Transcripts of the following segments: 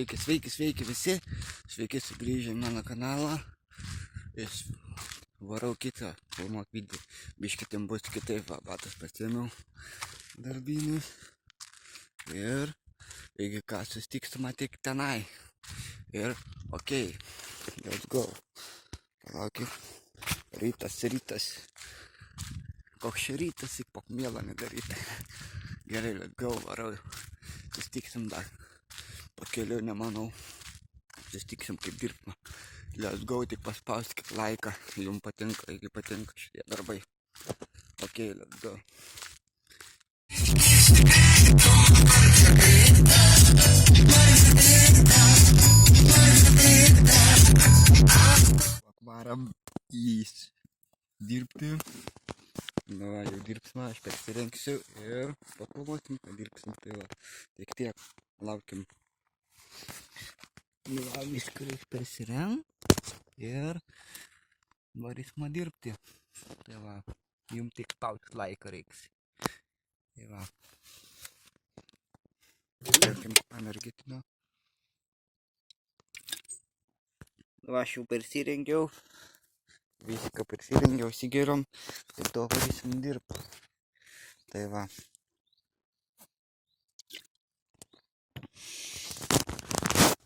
Sveiki visi. Sveiki sugrįžę į mano kanalą. Varau kitą filmuot video. Biškitim bus kitaip, batas pasiėmiau darbinius. Ir jeigu ką susitiksime tik tenai. Ir okei, let's go. Palaukit. Rytas. Koks čia rytas, tik pokmėlą nedaryti. Gerai, let's go, varau. Susitiksim dar. Pakeliu, nemanau. Susitiksim kaip dirbama. Let's go, tik paspauskit laiką. Jums patinka, jeigu patinka šitie darbai. Okei, let's go. Varam į dirbti. Na, jau dirbsime, aš persirengsiu ir pakovosim, kad dirbsim. Tai va, tiek, laukim. Na, viską reiks persireng ir varysime dirbti. Tai va, jums tik spausti laiką reiks. Tai va. Tarkim, energetinio. Va, aš jau persirengiau. Viską persirengiau, įsigėrom. Ir to varysim dirbti. Tai va.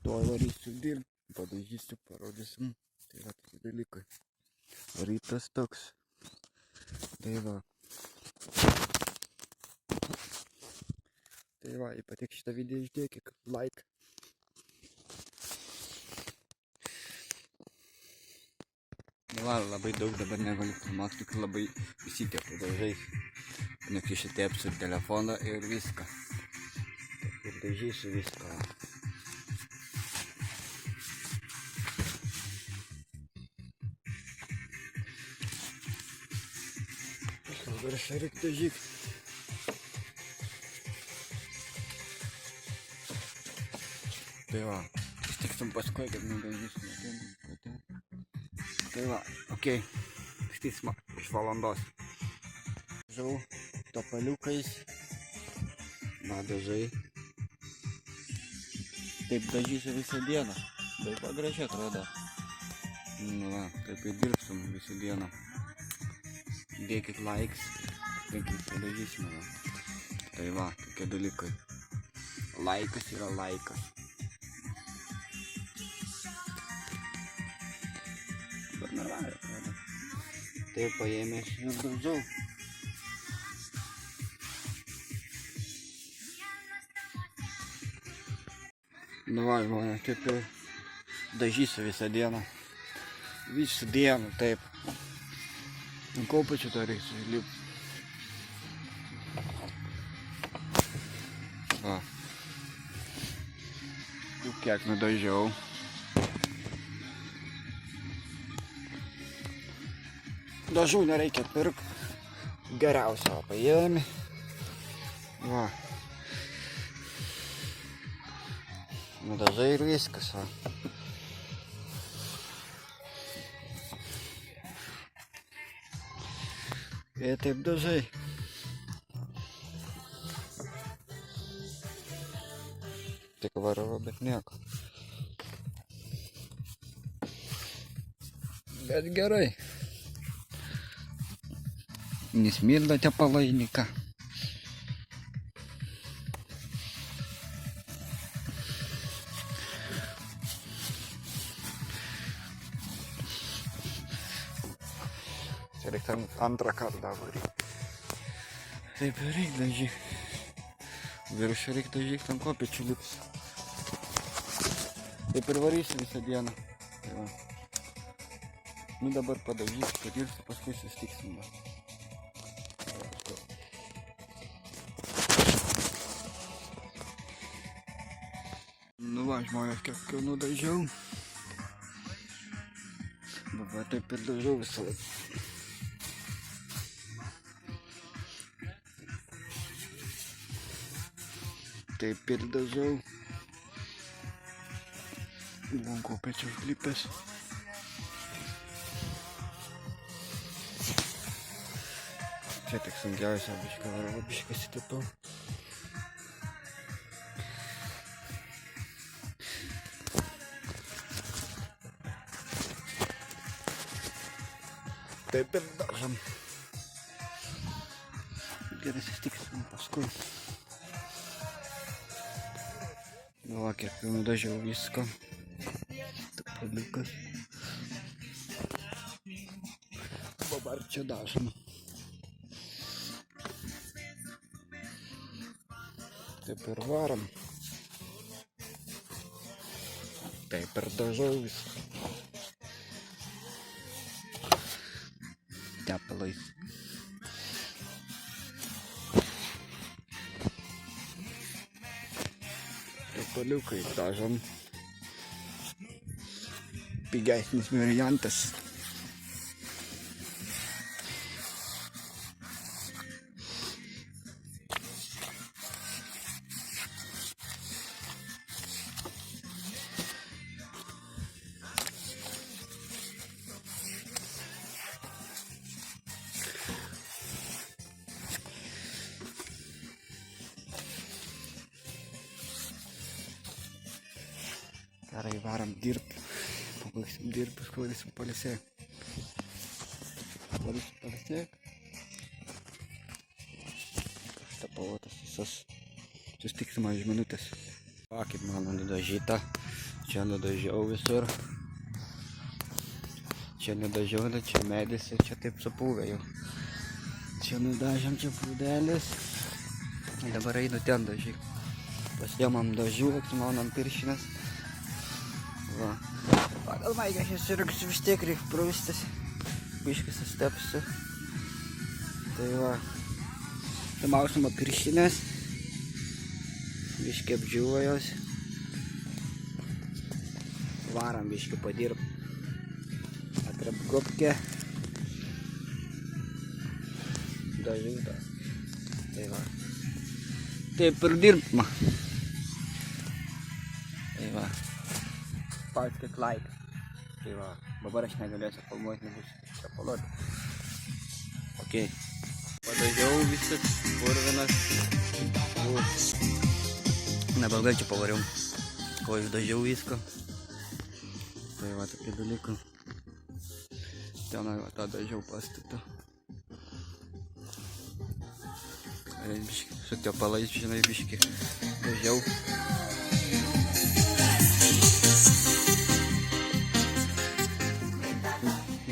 To varysiu dirbti. Padažysiu, parodysim. Tai va, tokie dalykai. Rytas toks. Tai va. Tai va, jei patik šitą video, išdėkit like. Va, labai daug dabar negaliu filmuoti, tik labai įsitepu dažais. Nes išsitepsiu telefoną ir viską. Ir dažysiu viską. Dabar šią reikia dažyti. Tai va, ištiksim paskui, kad nedažysim. Tai va, okei, stisma iš valandos. Dažau topaliukais, na dažai. Taip dažysiu visą dieną, taip gražiai atrodo. Nu va, taip ir dirbsim visą dieną. Dėkit likes, taip ir padažysime. Tai va, tokie dalykai. Laikas yra laikas. Taip paėmęs ir dažau. Nu va, žmonės, taip ir dažysiu visą dieną. Visą dieną, taip. Kopačiu to reiksiu lipti. Va. Jau kiek nudažiau. Dažų nereikia pirkti. Geriausia paėmė. Va. Nudažai ir viskas. Va. Ir taip dažai. Tik varava, bet nieko. Bet gerai. Nesmirda tepalai, nika. Čia reikia antrą kartą varyti. Taip ir reikia dažyti. Viršų reikia dažyti ant kopėčių lips. Taip ir varysiu visą dieną. Tai va. Nu dabar padažysiu, padirbsiu, paskui susitiksim. Nu va, žmonės, kiek jau nudažiau. Dabar taip ir dažau visą laiką. Taip ir dažau. Buvom kopėčios lipęs. Čia tik sunkiausia, bišką sitepau. taip ir dažam. Gerai sustiksim paskui. Va, kiek jau nudažiau visko. Tapuliukas. Dabar čia dažam. Taip ir varam. Taip ir dažau viską. Tepalais. Tepaliukai dažam. Pigesnis variantas. Gerai, varam dirbti. Pabaigsim dirbti, paskui varysim pailsėk. Varysim pailsėk. Štapau tas visas. Sustiksim už minutės. Va, kaip mano nudažyta. Čia nudažiau visur. Čia nudažiau, čia medis ir čia taip supuvę jau. Čia nudažiam, čia pūdelis. Dabar einu ten dažyk. Pasiemam dažių, atsimaunam piršines. Va. Pagal maigą aš surinksiu, vis tiek reikia praustis. Biškis sustepsiu. Tai va. Sumausimo piršinės. Biškį apdžiūvo jos. Varam biškį padirb. Atrap gobkę. Dažytas. Tai va. Taip ir dirbma. Tai va. Spauskit like. Tai va, dabar aš negalėsiu filmuoti, nebus šapaloti. Ok. Padažiau viskas, purvinas. Nebelgai čia pavariau. Ko išdažiau viską. Tai va, tokie dalykai. Ten va, tą dažiau pastatą. Su tepalais, žinai, biškį dažiau.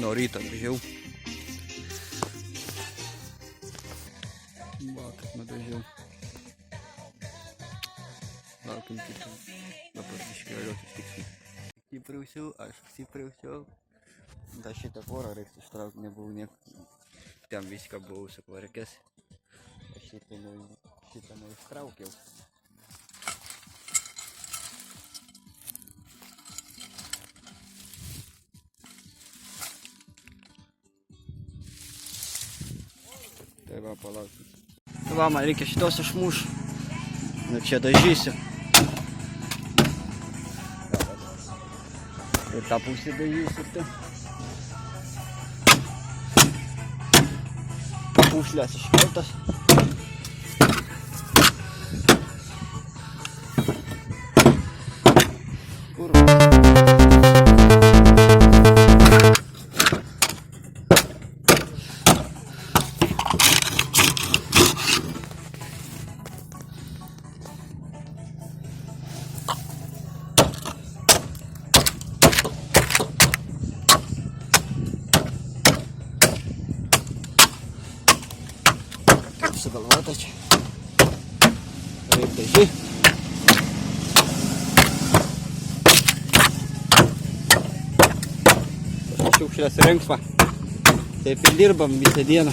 Nuo ryto dažiau. Va, kaip nudažiau. Laukim kitų. Dabar biškį vėliau sustiksim. Įsiprausiau, aš įsiprausiau. Da šitą porą reiks ištraukti, nebuvau niek. Ten viską buvau sukvarkęs. Aš šitą neištraukiau. Tai va, palaukit. Va, man reikia šitos išmuš. Nu, čia dažysiu. Ir tą pusę dažysiu. Pušlės iškeltas. Kur? Sugalvota čia. Reikia dažy. Šiukšlės renks va. Taip ir dirbam visą dieną.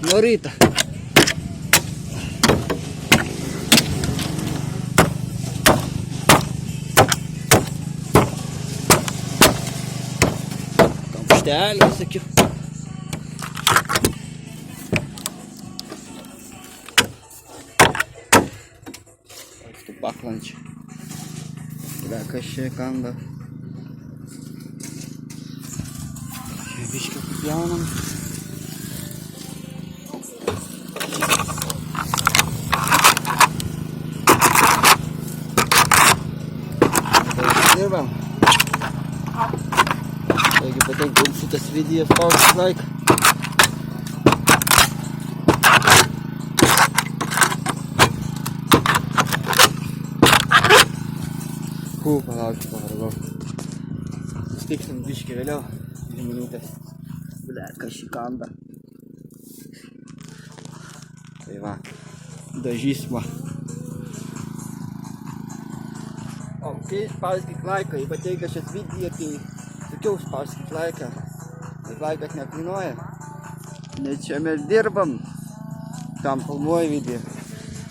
Nuo ryto. Kamštelį visokių. Baklančiai. Kas čia kanda. Čia biškį pjaunam. Dirbam. Jeigu patinka jums šitas video, spauskit like. Palaukit, pavargau. Sustiksim biškį vėliau. 2 minutės. Ble, kas šį kanda. Tai va, dažysim. Ok, spauskit laiką. Jei patinka šis video, tai sakiau, spauskit laiką. Bet laikas nekainuoja. Nes čia mes dirbam. Tam filmuoju video.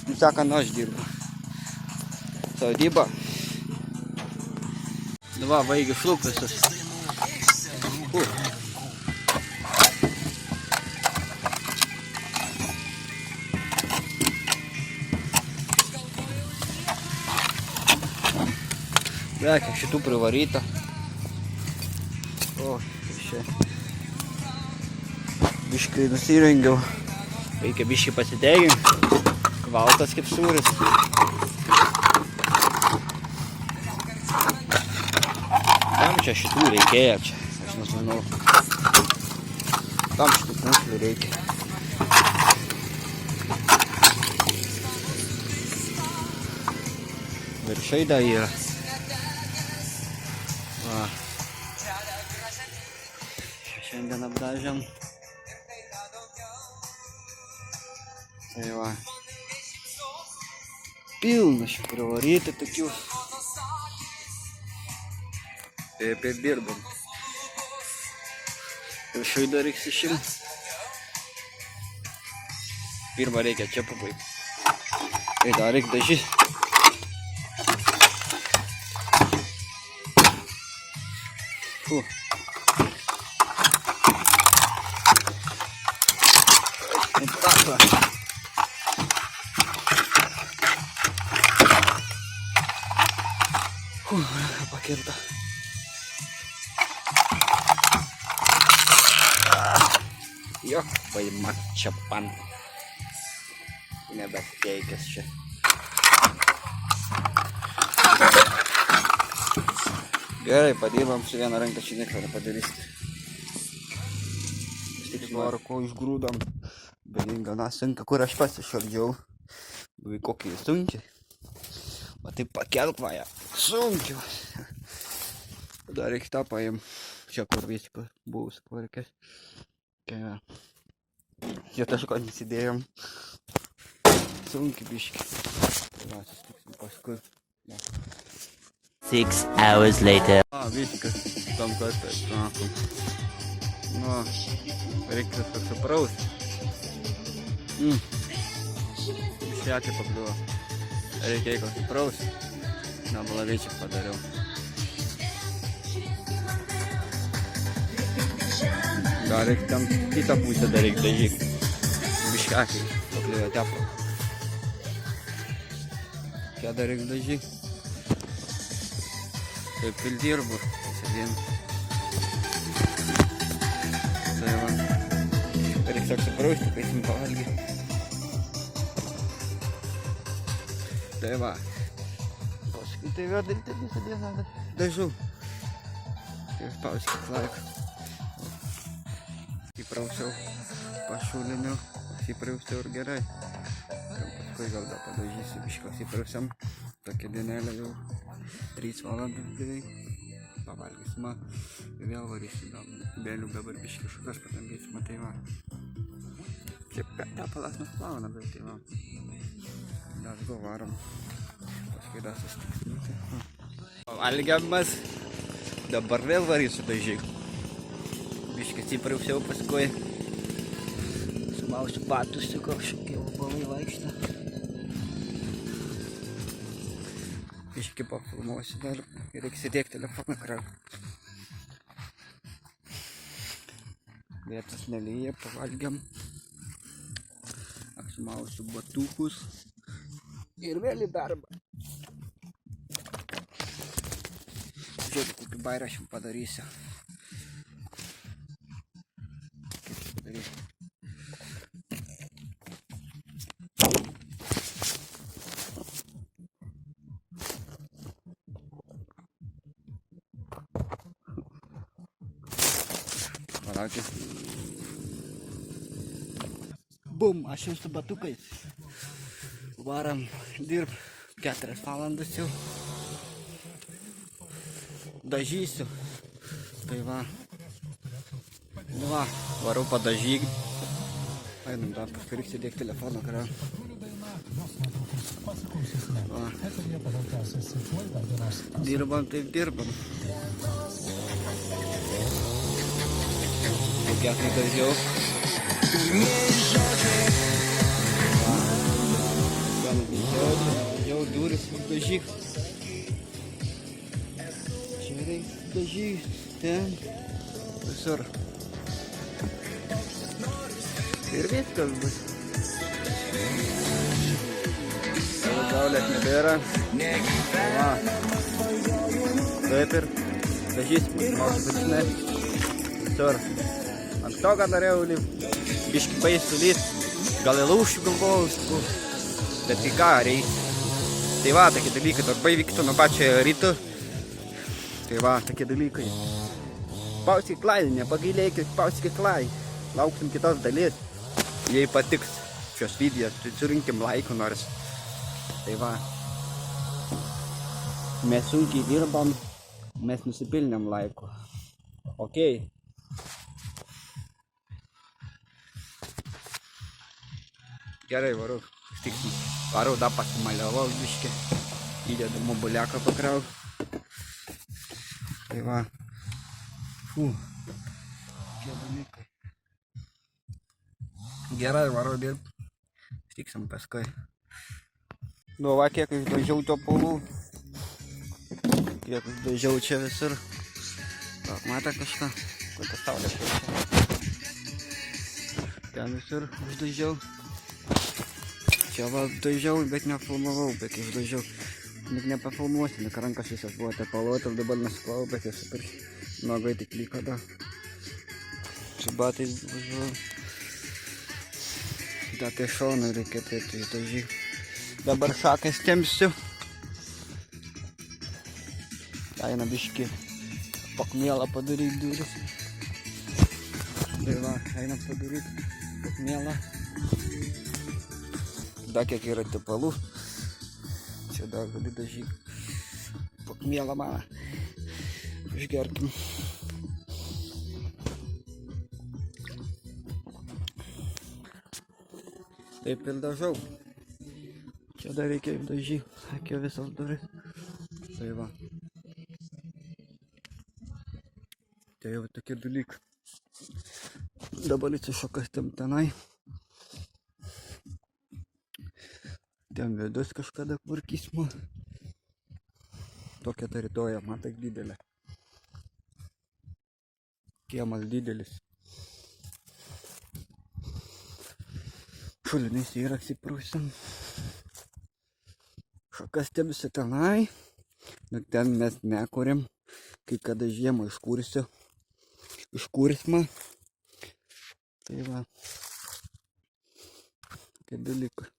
Nu, sakant, aš dirbu. Sodyba. Nu va, baigia šluk visus. Kiek šitų privaryta. O, čia. Biškai nusirengiau. Reikia biškai pasideginti. Kvaltas kaip sūris. Tam čia šitų reikėjo čia. Aš nežinau. Tam šitų pūslių reikia. Viršai dar yra. Va. Šiandien apdažėm. Tai va. Pilna šių privaryti tokių. Taip ir dirbam. Viršai dar reiks išimt. Pirmą reikia čia pabaigti. Tai dar reikia dažyti. Pakirta. Jo, paimak čia pan. Nebeteikęs čia. Gerai, padirbam su viena ranka čia nieko nepadarysti. Tik noriu ko išgrūdam. Belinga, na, sunka, kur aš pasišaldžiau. Buvai kokį sunkiai. Va taip pakelk vaja. Sunkiai. Dar reikia tą paim. Čia kur visi buvus poreikės. Čia taško nesidėjom. Sunkiai biški. Tai va, susitiksim paskui. 6 hours later. Viskas. Tam kartą sakom. Nu, reikia susiprausti. Šekį pakliuvo. Reikia eiko susiprausti. Na, blogai čia padariau. Dar reikia tam kitą pusę dar reikia dažyti. Biškekį pakliuvo tepo. Čia dar reikia dažyti. Taip ir dirbu. Tai va. Reikia tiesiog suprausti, kai jis pavalgė. Tai va. Paskui tai vėl daryti visą dieną dažau. Tai spauskit laiką. Įprausiau pašuliniu, įprausiau ir gerai. Paskui gal dar padažysiu biškos įprausiam. Tokia dienelė jau 3 valandas beveik. Pavalgysime ir vėl varysim. Bėlių dabar biškį šukas patambysime, tai va. Čia tepalas nusplauna, bet tai va. Dar go varom. Paskui dar sustiksime. Pavalgiamas. Dabar vėl varysiu dažyk. Biškis įprausiau paskui. Sumausiu batus, kažkokie vabalai vaikštą. Biškį pafilmuosiu dar ir reikia sėdėti telefoną kravą. Vietas nelyja, pavalgiam. Apsimausiu batukus ir vėl į darbą. Žiūrėk, kokį bairą aš jums padarysiu. Kaip padarysiu? Palaukit. Bum, aš jau su batukais. Varam dirb 4 valandas jau. Dažysiu. Tai va. Nu va, varau padažyk. Einam dar, reikia sėdėk telefoną karą. Va. Dirbam, taip dirbam. Kiek tai dažiau. Jau duris dažyk. Čia reikia dažyk. Ten. Visur. Ir viskas bus. Saulės nebėra. Va. Taip ir dažysim. Būtinai. Visur. Ant to, kad norėjau biškį baisu lyst. Gal į lūšių galvojau. Bet tai ką, reikia. Tai va, tokie dalykai. Darbai vyktų nuo pačio ryto. Tai va, tokie dalykai. Pauskit like, nepagailėkit, pauskit like. Lauksim kitos dalies. Jei patiks šios videos, tai surinkim laikų nors. Tai va. Mes sunkiai dirbam, mes nusipilnėm laikų. Okei. Gerai, varau. Stiksim. Varau, dar pasimaliavau biškį. Įdedu mobiliaką pakrau. Tai va. Fū. Tie dalykai. Gerai, varau dirb. Stiksim paskui. Nu va, kiek aš dažiau to polų. Kiek aš dažiau čia visur. Gal matė kažką? Kokia saulė šviečia. Ten visur uždažiau. Čia va dažiau, bet nefilmavau, bet išdažiau. Bet nepafilmuosiu, nes rankas visas buvo tepaluotas, dabar nesklau, bet jis super nogai tik liko da. Su batais važiuoju. Dar tai šoną reikia tai dažyk. Dabar šakas tempsiu. Eina biškį pakmėlą padaryti duris. Tai va, eina padaryti pakmėlą. Dar kiek yra tepalų. Čia dar gali dažyk. Pakmėlą man. Išgerkim. Taip ir dažau. Čia dar reikia dažyk. Akė visas duris. Tai va. Tai jau tokie dalykai. Dabar įsišokas tenai. Ten vidus kažkada tvarkysim. Tokia teritorija, matai, didelė. Kiemas didelis. Šulinys yra atsiprūsim. Šakas tempsiu tenai. Bet ten mes nekuriam. Kai kada žiemą iškursiu. Iškursmą. Tai va. Tokie dalykai.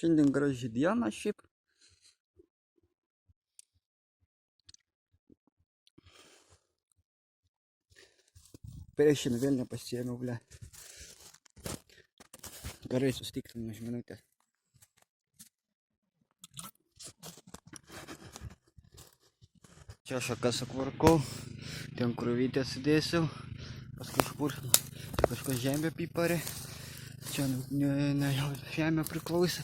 Šiandien graži diena šiaip. Priešin vėl nepasiėmiau, ble. Gerai, sustiksim už minutę. Čia šakas apvarkau. Ten kruvytę sudėsiu. Pas kažkas žemė piparė. Čia ne jau žemė priklausė.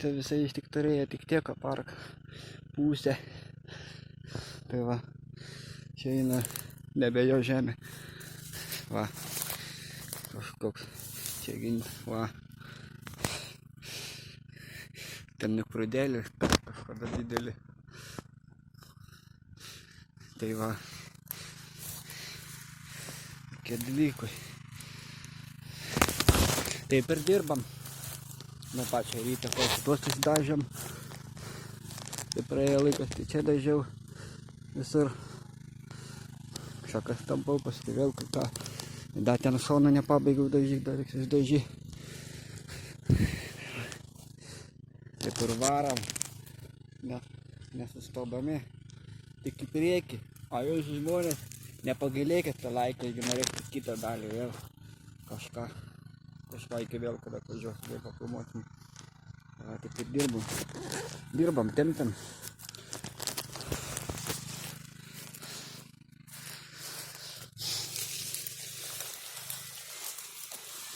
Tai visai iš tik turėjo tik tiek aparką. Pusę. Tai va. Čia eina nebe jo žemė. Va. Kažkoks. Čia gint. Va. Ten nekrūdėlį. Kažkada didelį. Tai va. Tokie dalykai. Taip ir dirbam. Nuo pačio ryto, kol šitos dažėm. Tai praėjo laikas, tai čia dažiau visur. Šakas tampau, paskui vėl kai ką. Dar ten šoną nepabaigiau dažyk, dar reiks išdažyk. Taip ir varam. Nesustodami. Tik į priekį. O jūs žmonės Nepagailėkit tą laiką, jeigu norėsit kitą dalį vėl kažką iki vėl, kada atvažiuos, vėl papilmuosim. Taip ir dirbam, tempiam.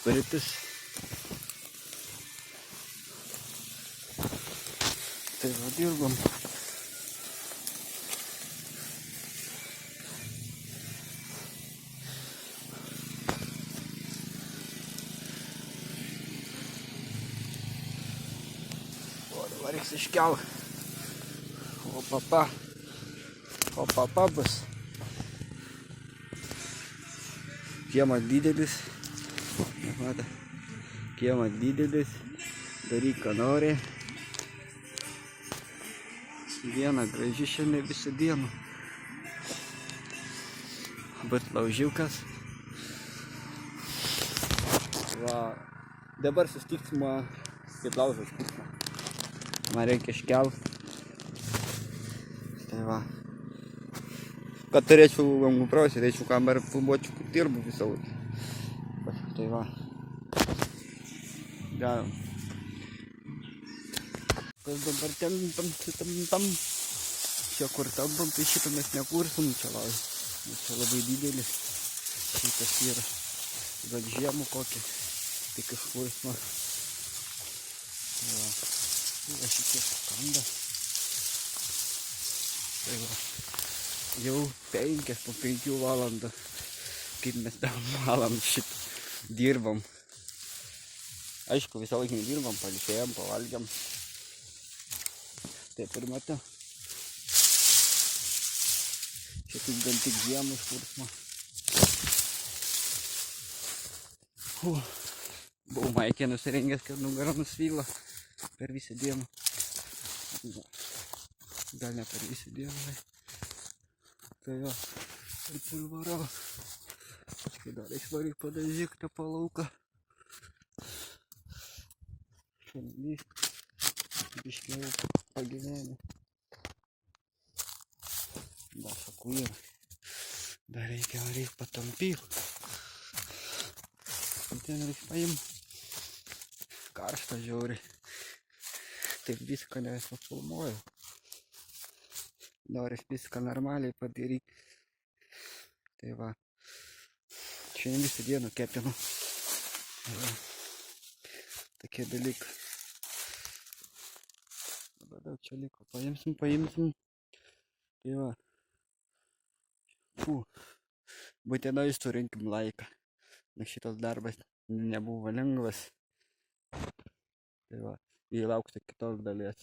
Rytis. Tai va dirbam. O dabar reiks iškelt. O papa bus. Kiemas didelis. Matote, kiemas didelis, daryk ką nori. Diena graži šiandien visą dieną. Bet laužiukas. Va, dabar susitiksime, kaip laužas pusmą. Man reikia iškelt. Tai va. Kad turėčiau GoPro, turėčiau kamerą, filmuočiau, kaip dirbu visą laiką. Tai va. Galim. Kas dabar tam. Čia kur tampam, tai šitą mes nekursim, čia laužas. Čia labai didelis. Šitas yra. Gal žiemų kokį. Tai kažkursma. Va šitie skanda. Tai va. Jau 5 valandą. Kaip mes tam valam šitą dirbam. Aišku, visą laiką dirbam, palikėjom, pavalgiam. Taip ir matau. Čia tik gan tik žiemą iškursma. Buvau maikė nusirengęs, kad nugarą nusvyla per visą dieną. Gal ne per visą dieną. Tai jo, taip ir varau. Kai dar reiks varyk padažyk tą palauką. Šiandien biškiau pagyvenę. Dar šakų yra. Dar reikia varyk patampyt. Ten reikia paimt. Karšta žiauriai. Taip viską nesufilmuoju. Noris viską normaliai padaryti. Tai va. Šiandien visą dieną kepinu. Tokie dalykai. Dabar daug čia liko. Paimsim. Tai va. Būtinai surinkim laiką. Nes šitas darbas nebuvo lengvas. Tai va. Jei lauksite kitos dalies.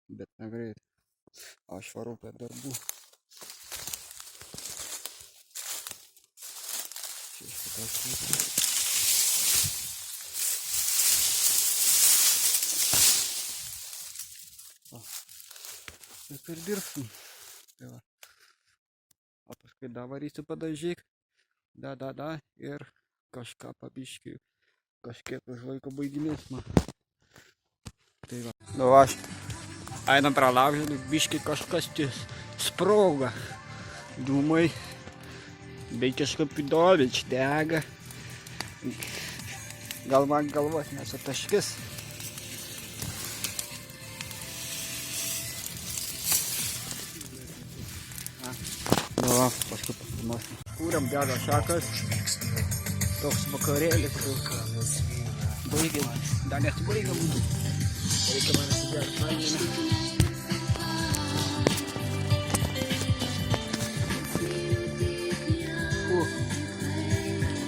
Bet negreit. O aš varau prie darbų. Čia iš kitos pusės. Taip ir dirbsim. Tai va. O paskui varysiu padažyk. Da. Ir kažką pabiškiu. Kažkiek už laiko baiginėsime. Tai va. Nu aš. Einam prie laužo, biški kažkas sproga. Dūmai. Bei kažkaip įdovič dega. Gal man galvos nesutaškis. Nu, paskui pasimosim. Kūriam dega šakas. Toks vakarėlis. Baigiam. Dar nesibaigiam. Reikia man atsigert vandenį.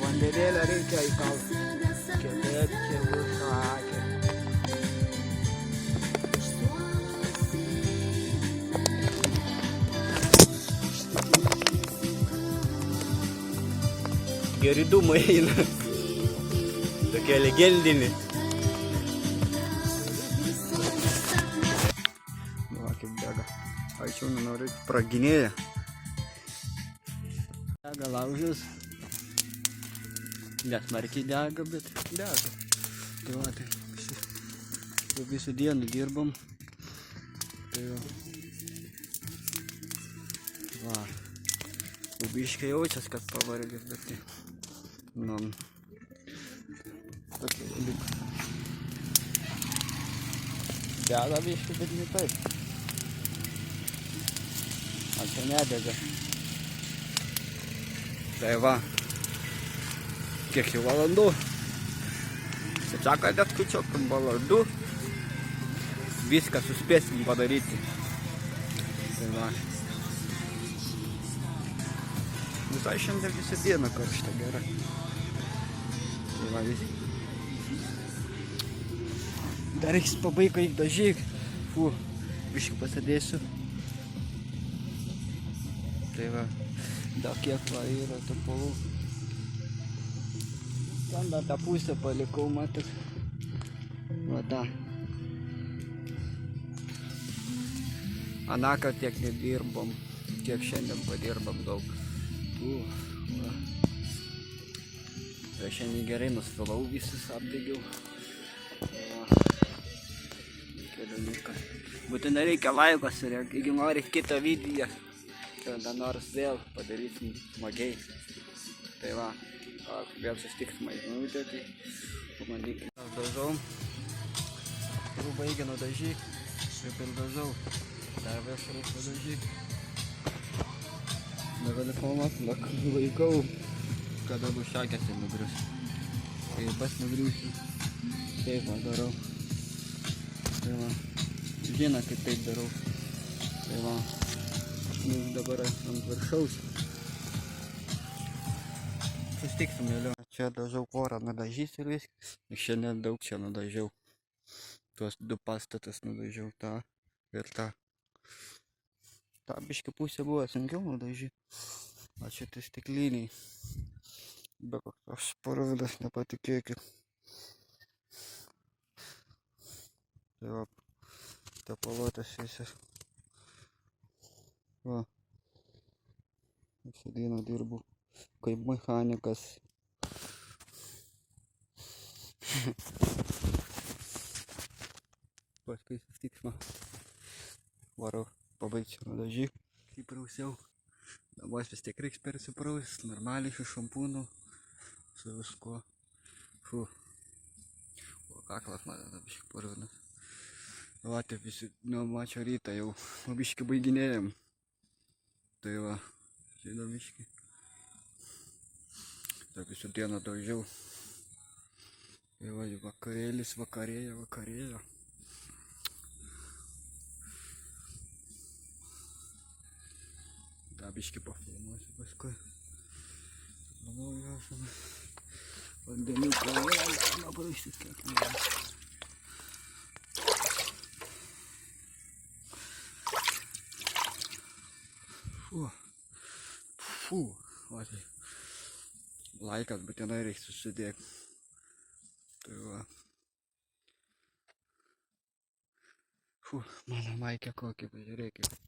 Vandenėlę reikia įkalti. Kėlėti, viską akė. Geri dūmai eina. Tokie legendiniai. Va, kaip dega. Aičiau, nenoriu praginėję. Dega laužas. Nesmarkiai dega, bet dega. Tai va, tai visą dieną dirbam. Tai va. Biškai jaučias, kad pavargęs, bet tai, nu, tokia liko. Dega biškai, bet ne taip. O čia nedega. Tai va, kiek jau valandų. Kaip sako, atskaičiuokim valandų. Viską suspėsim padaryti. Tai va. Visai šiandien visą dieną karšta gera. Tai va visi. Dar reiks pabaigti, reik dažyk. Fu, biškį pasidėsiu. Tai va, dar kiek va yra topalų. Ten dar tą pusę palikau, matot. Va tą. Anąkart tiek nedirbom, kiek šiandien padirbam daug. Va. Tai šiandien gerai nusfilau visus, apdegiau. Būtinai reikia laikos ir jeigu nori kitą video, tada nors vėl padarysim smagiai. Tai va, vėl susitiksime žinutę, tai pamandykime. Aš dažau, jau baigė nudažyk, kaip ir dažau. Dar vėl šarus padažyk. Negali filmuoti, laikau, kada bus šakėse nugrius. Kai pas nugriusiu, taip va darau. Tai va, žino, kaip taip darau. Tai va, jūs dabar ant viršaus. Sustiksim vėliau. Čia dažau porą nudažys ir viskas. Ir šiandien daug čia nudažiau. Tuos du pastatus nudažiau, tą ir tą. Ta biškį pusė buvo sunkiau nudažyti. O čia tai stikliniai. Be koks aš purvinas, nepatikėkit. Tai va, tepaluotas visas. Va. Visą dieną dirbu kaip mechanikas. Paskui susitiksime. Varau. Pabaigsiu nudažyk. Įprausiau. Dabar vis tiek reiks persipraust. Normaliai su šampūnu. Su viskuo. Fu. O kaklas man biškį purvinas. Va, taip visi, nu, mačiau rytą jau. Biškį baiginėjom. Tai va. Žinau biškį. Taip visų dieną dažiau. Tai va, vakarėlis, vakarėjo. tą biškį pafilmuosiu paskui. Manau, esame vandeniuką paprašyt kiek nėra. Fu, va tai. Laikas būtinai reiks susidėk. Tai va. Fu, mano maikė kokį, pažiūrėkit.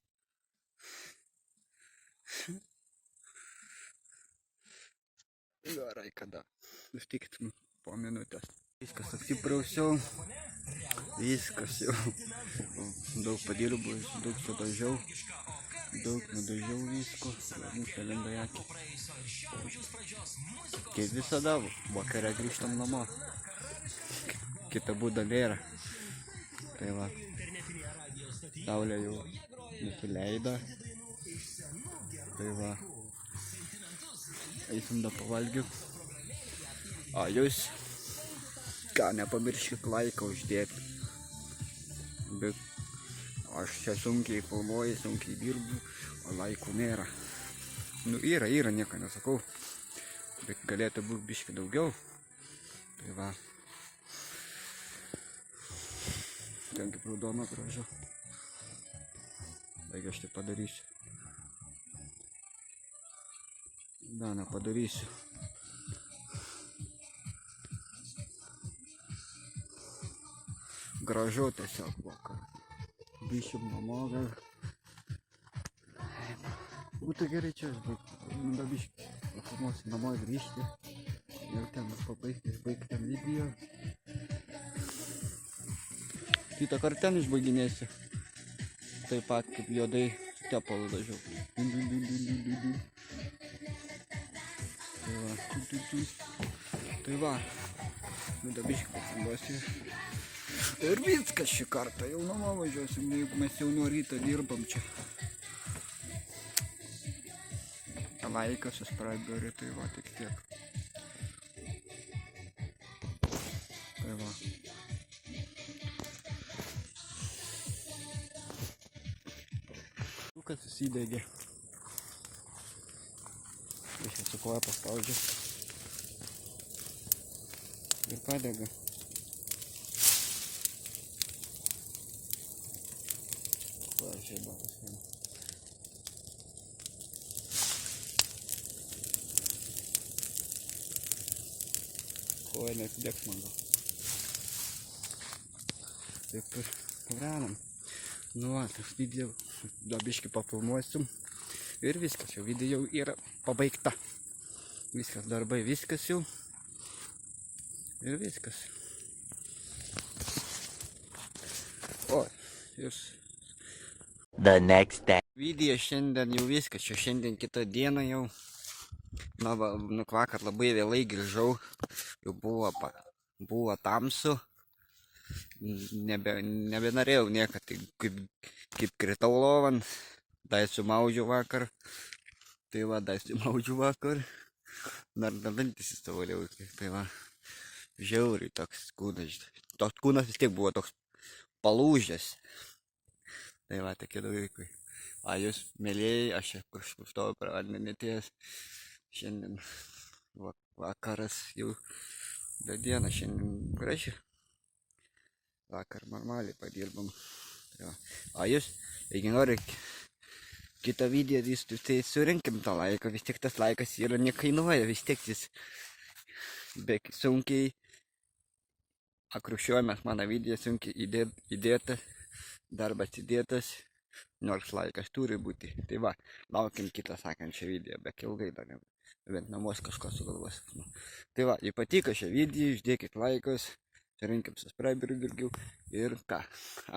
Gerai, kada sustiksim po minutės. Viskas apsiprausiau. Viskas jau. Daug padirbu, daug sudažiau. Daug nudažiau visko. Mūsų lenda į akį. Kaip visada, vakare grįžtam namo. Kita būda nėra. Tai va. Saulė jau nusileido. Tai va. Eisim da pavalgiu. O jūs, ką, nepamirškit laiką uždėti. Bet aš čia sunkiai filmuoju, sunkiai dirbu, o laikų nėra. Nu, yra, nieko nesakau. Bet galėtų būti biškį daugiau. Tai va. Ten kaip raudona gražu. Taigi aš tai padarysiu. Da, nepadarysiu. Gražu tiesiog vakar. Grįšim namo gal. Būtų gerai čia aš baigti. Da biškį pafilmuosiu namo grįžti. Ir ten baigti ten video. Kitą kartą ten išbaiginėsiu. Taip pat kaip juodai tepalu dažiau. kitų. Tai va, nu dabiškai pasiduosiu. Ir viskas šį kartą, jau namo važiuosim, jeigu mes jau nuo ryto dirbam čia. Laikas suspragdori, tai va, tik tiek. Tai va. Kas susidegė. Viskas su koja paspaudžia. Ir padega. Va, žiebatas. Koja nesidegs man gal. Taip ir gyvenam. Nu va, tas video dabiškai papilmuosim. Ir viskas, jau video yra pabaigta. Viskas, darbai, viskas jau. Ir viskas. O, jūs. The next day. Video šiandien jau viskas, čia šiandien kitą dieną jau. Na, va, vakar labai vėlai grįžau. Jau buvo tamsu. Nebenorėjau niekad, tai kaip kritau lovan, dai sumaudžiau vakar. Tai va, dai sumaudžiau vakar. Dar dantis įstovaliau. Tai va, žiauriai toks kūnas. Toks kūnas vis tiek buvo toks palūžęs. Tai va, tokie dalykai. A jūs, mėlėjai, aš čia kažkur stoviu prie vandenietės. Šiandien vakaras jau, bet diena šiandien graži. Vakar normaliai padirbam. O jūs, jeigu nori kitą video, tai surinkim tą laiką. Vis tiek tas laikas yra nekainuoja. Vis tiek jis sunkiai akrušiuojamas mano video, sunkiai įdėtas, darbas įdėtas. Nors laikas turi būti. Tai va, laukim kitą sakančią video, bet ilgai dar ne. Bent namuos kažko sugalvosim. Tai va, jei patiko šią video, uždėkit laikus. Surinkim subscriberių daugiau. Ir ką,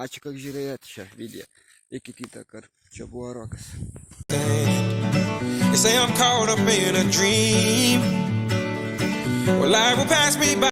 ačiū, kad žiūrėjot šią video. Iki kitą kartą. Čia buvo Rokas. You say I'm caught up in a dream. Well, life will pass me by.